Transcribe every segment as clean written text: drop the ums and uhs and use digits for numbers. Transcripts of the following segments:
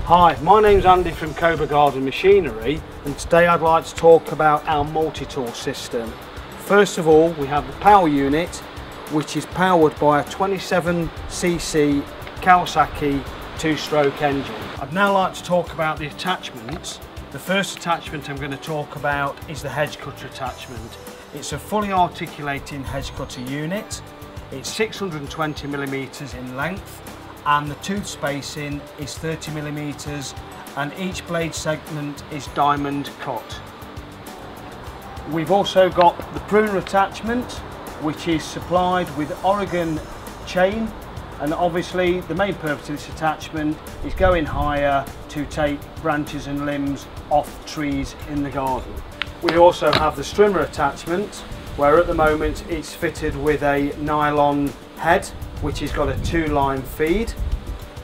Hi, my name's Andy from Cobra Garden Machinery, and today I'd like to talk about our multi-tool system. First of all, we have the power unit, which is powered by a 27cc Kawasaki 2-stroke engine. I'd now like to talk about the attachments. The first attachment I'm going to talk about is the hedge cutter attachment. It's a fully articulating hedge cutter unit. It's 620mm in length, and the tooth spacing is 30mm, and each blade segment is diamond cut. We've also got the pruner attachment, which is supplied with Oregon chain, and obviously the main purpose of this attachment is going higher to take branches and limbs off trees in the garden. We also have the strimmer attachment, where at the moment it's fitted with a nylon head, which has got a 2-line feed.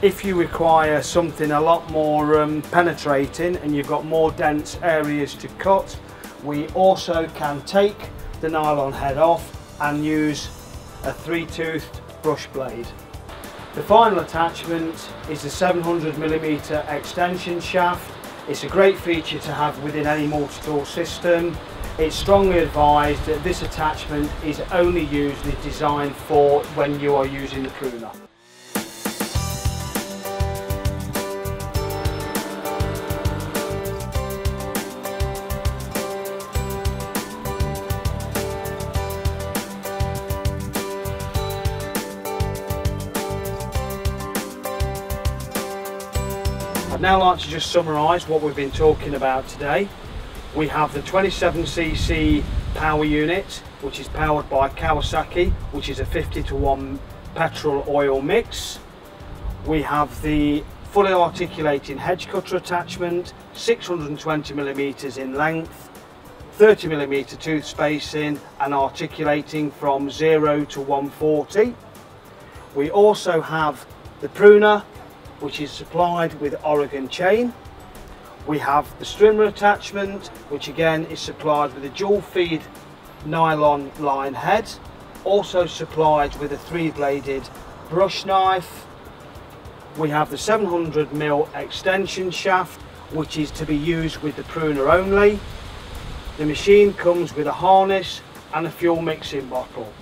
If you require something a lot more penetrating and you've got more dense areas to cut, we also can take the nylon head off and use a 3-toothed brush blade. The final attachment is the 700mm extension shaft. It's a great feature to have within any multi-tool system. It's strongly advised that this attachment is only usually designed for when you are using the pruner. I'd now like to just summarise what we've been talking about today. We have the 27cc power unit, which is powered by Kawasaki, which is a 50-to-1 petrol oil mix. We have the fully articulating hedge cutter attachment, 620mm in length, 30mm tooth spacing, and articulating from 0 to 140. We also have the pruner, which is supplied with Oregon chain. We have the strimmer attachment, which again is supplied with a dual feed nylon line head, also supplied with a 3-bladed brush knife. We have the 700mm extension shaft, which is to be used with the pruner only. The machine comes with a harness and a fuel mixing bottle.